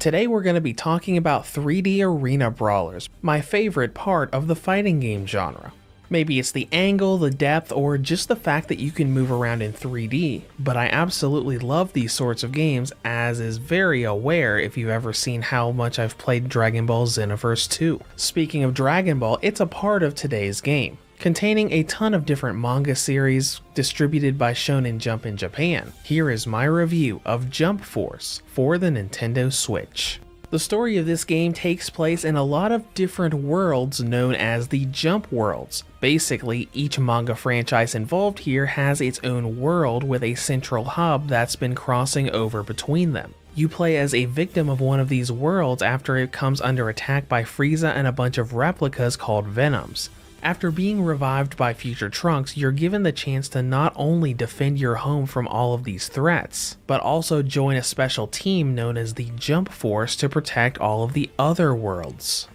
Today we're going to be talking about 3D arena brawlers, my favorite part of the fighting game genre. Maybe it's the angle, the depth, or just the fact that you can move around in 3D, but I absolutely love these sorts of games, as is very aware if you've ever seen how much I've played Dragon Ball Xenoverse 2. Speaking of Dragon Ball, it's a part of today's game, containing a ton of different manga series distributed by Shonen Jump in Japan. Here is my review of Jump Force for the Nintendo Switch. The story of this game takes place in a lot of different worlds known as the Jump Worlds. Basically, each manga franchise involved here has its own world with a central hub that's been crossing over between them. You play as a victim of one of these worlds after it comes under attack by Frieza and a bunch of replicas called Venoms. After being revived by future Trunks, you're given the chance to not only defend your home from all of these threats, but also join a special team known as the Jump Force to protect all of the other worlds.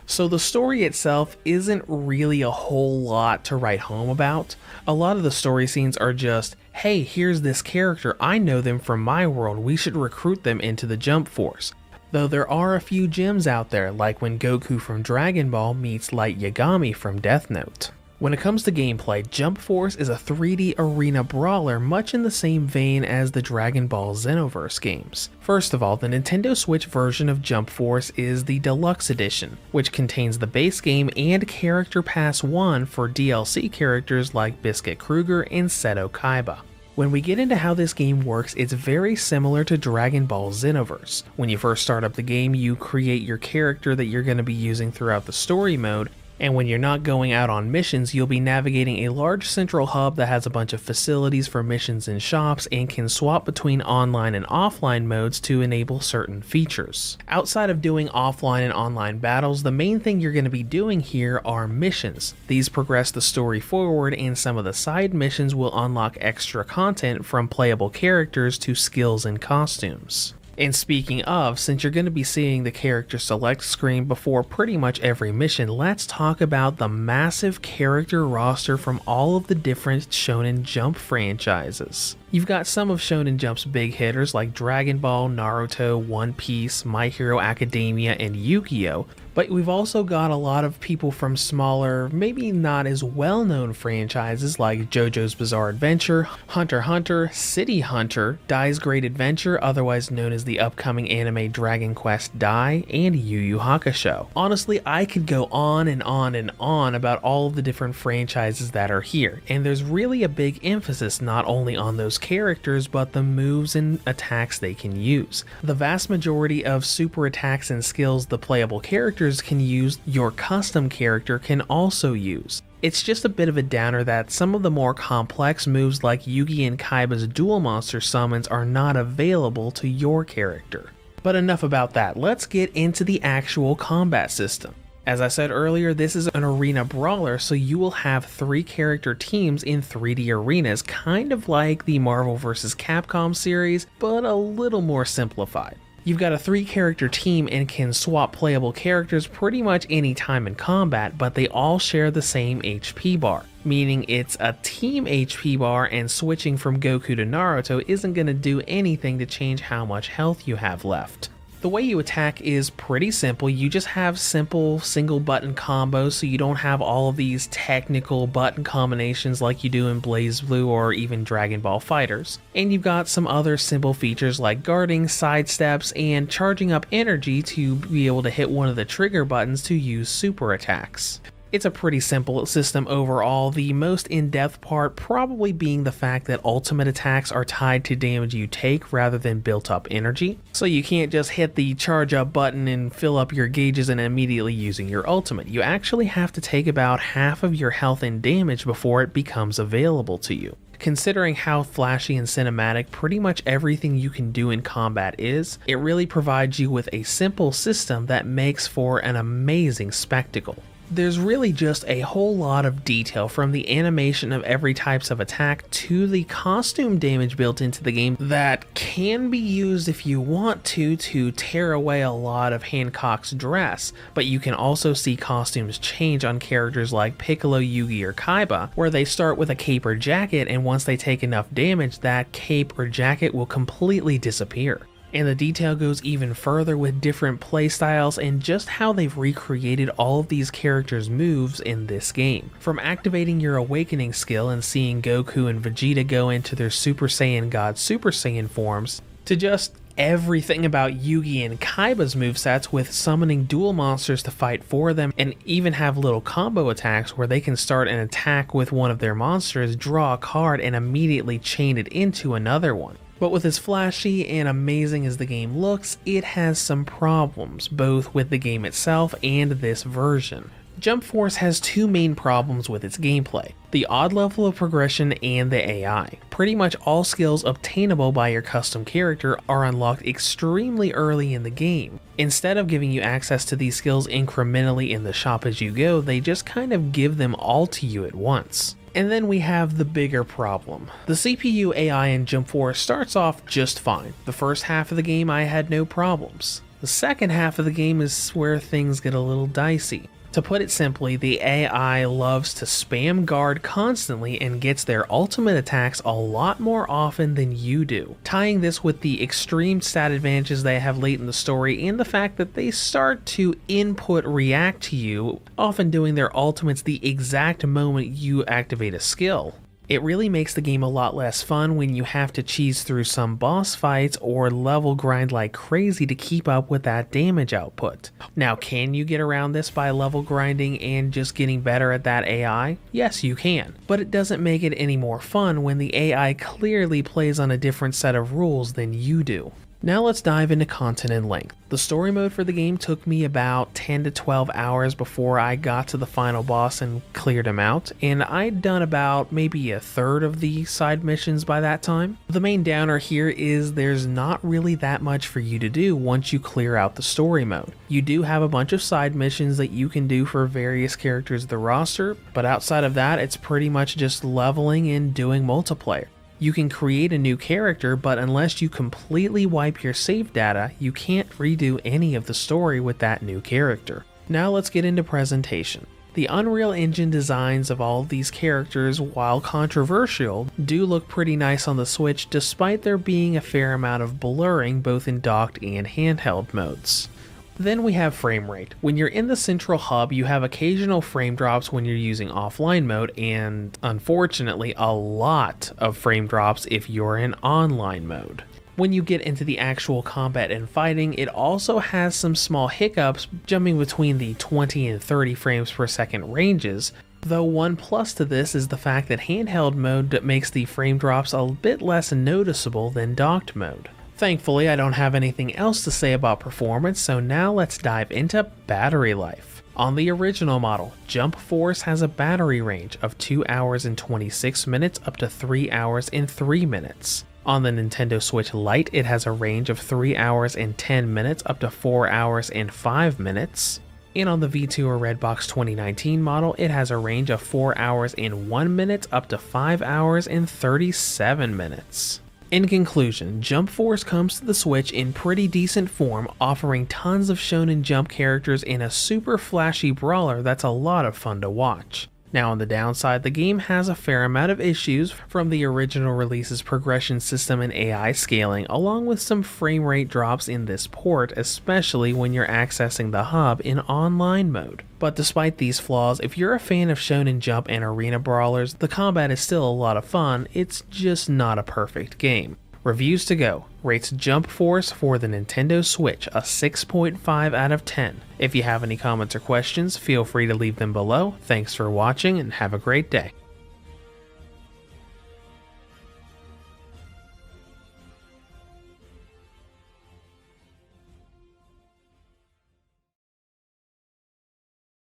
So the story itself isn't really a whole lot to write home about. A lot of the story scenes are just, hey, here's this character, I know them from my world, we should recruit them into the Jump Force. Though there are a few gems out there, like when Goku from Dragon Ball meets Light Yagami from Death Note. When it comes to gameplay, Jump Force is a 3D arena brawler much in the same vein as the Dragon Ball Xenoverse games. First of all, the Nintendo Switch version of Jump Force is the Deluxe Edition, which contains the base game and Character Pass 1 for DLC characters like Biscuit Kruger and Seto Kaiba. When we get into how this game works, it's very similar to Dragon Ball Xenoverse. When you first start up the game, you create your character that you're going to be using throughout the story mode, and when you're not going out on missions, you'll be navigating a large central hub that has a bunch of facilities for missions and shops and can swap between online and offline modes to enable certain features. Outside of doing offline and online battles, the main thing you're going to be doing here are missions. These progress the story forward, and some of the side missions will unlock extra content from playable characters to skills and costumes. And speaking of, since you're going to be seeing the character select screen before pretty much every mission, let's talk about the massive character roster from all of the different Shonen Jump franchises. You've got some of Shonen Jump's big hitters like Dragon Ball, Naruto, One Piece, My Hero Academia, and Yu-Gi-Oh! But we've also got a lot of people from smaller, maybe not as well-known franchises like JoJo's Bizarre Adventure, Hunter x Hunter, City Hunter, Dai's Great Adventure, otherwise known as the upcoming anime Dragon Quest Dai, and Yu Yu Hakusho. Honestly, I could go on and on and on about all of the different franchises that are here, and there's really a big emphasis not only on those characters, but the moves and attacks they can use. The vast majority of super attacks and skills the playable characters can use, your custom character can also use. It's just a bit of a downer that some of the more complex moves like Yugi and Kaiba's dual monster summons are not available to your character. But enough about that, let's get into the actual combat system. As I said earlier, this is an arena brawler, so you will have 3 character teams in 3D arenas, kind of like the Marvel vs. Capcom series, but a little more simplified. You've got a 3-character team and can swap playable characters pretty much any time in combat, but they all share the same HP bar, meaning it's a team HP bar, and switching from Goku to Naruto isn't going to do anything to change how much health you have left. The way you attack is pretty simple. You just have simple single button combos, so you don't have all of these technical button combinations like you do in BlazBlue or even Dragon Ball FighterZ. And you've got some other simple features like guarding, sidesteps, and charging up energy to be able to hit one of the trigger buttons to use super attacks. It's a pretty simple system overall, the most in-depth part probably being the fact that ultimate attacks are tied to damage you take rather than built-up energy. So you can't just hit the charge up button and fill up your gauges and immediately using your ultimate. You actually have to take about half of your health and damage before it becomes available to you. Considering how flashy and cinematic pretty much everything you can do in combat is, it really provides you with a simple system that makes for an amazing spectacle. There's really just a whole lot of detail, from the animation of every types of attack to the costume damage built into the game that can be used if you want to tear away a lot of Hancock's dress, but you can also see costumes change on characters like Piccolo, Yugi, or Kaiba, where they start with a cape or jacket, and once they take enough damage, that cape or jacket will completely disappear. And the detail goes even further with different playstyles and just how they've recreated all of these characters' moves in this game. From activating your awakening skill and seeing Goku and Vegeta go into their Super Saiyan God Super Saiyan forms, to just everything about Yugi and Kaiba's movesets with summoning dual monsters to fight for them, and even have little combo attacks where they can start an attack with one of their monsters, draw a card, and immediately chain it into another one. But with as flashy and amazing as the game looks, it has some problems, both with the game itself and this version. Jump Force has two main problems with its gameplay: the odd level of progression and the AI. Pretty much all skills obtainable by your custom character are unlocked extremely early in the game. Instead of giving you access to these skills incrementally in the shop as you go, they just kind of give them all to you at once. And then we have the bigger problem. The CPU AI in Jump Force starts off just fine. The first half of the game I had no problems. The second half of the game is where things get a little dicey. To put it simply, the AI loves to spam guard constantly and gets their ultimate attacks a lot more often than you do. Tying this with the extreme stat advantages they have late in the story and the fact that they start to input react to you, often doing their ultimates the exact moment you activate a skill. It really makes the game a lot less fun when you have to cheese through some boss fights or level grind like crazy to keep up with that damage output. Now, can you get around this by level grinding and just getting better at that AI? Yes, you can, but it doesn't make it any more fun when the AI clearly plays on a different set of rules than you do. Now let's dive into content and length. The story mode for the game took me about 10 to 12 hours before I got to the final boss and cleared him out, and I'd done about maybe a third of the side missions by that time. The main downer here is there's not really that much for you to do once you clear out the story mode. You do have a bunch of side missions that you can do for various characters of the roster, but outside of that, it's pretty much just leveling and doing multiplayer. You can create a new character, but unless you completely wipe your save data, you can't redo any of the story with that new character. Now let's get into presentation. The Unreal Engine designs of all of these characters, while controversial, do look pretty nice on the Switch despite there being a fair amount of blurring both in docked and handheld modes. Then we have frame rate. When you're in the central hub, you have occasional frame drops when you're using offline mode, and unfortunately a lot of frame drops if you're in online mode. When you get into the actual combat and fighting, it also has some small hiccups jumping between the 20 and 30 frames per second ranges, though one plus to this is the fact that handheld mode makes the frame drops a bit less noticeable than docked mode. Thankfully, I don't have anything else to say about performance, so now let's dive into battery life. On the original model, Jump Force has a battery range of 2 hours and 26 minutes up to 3 hours and 3 minutes. On the Nintendo Switch Lite, it has a range of 3 hours and 10 minutes up to 4 hours and 5 minutes. And on the V2 or Redbox 2019 model, it has a range of 4 hours and 1 minute up to 5 hours and 37 minutes. In conclusion, Jump Force comes to the Switch in pretty decent form, offering tons of Shonen Jump characters in a super flashy brawler that's a lot of fun to watch. Now on the downside, the game has a fair amount of issues from the original release's progression system and AI scaling, along with some frame rate drops in this port, especially when you're accessing the hub in online mode. But despite these flaws, if you're a fan of Shonen Jump and arena brawlers, the combat is still a lot of fun, it's just not a perfect game. Reviews to go rates Jump Force for the Nintendo Switch a 6.5 out of 10. If you have any comments or questions, feel free to leave them below. Thanks for watching and have a great day.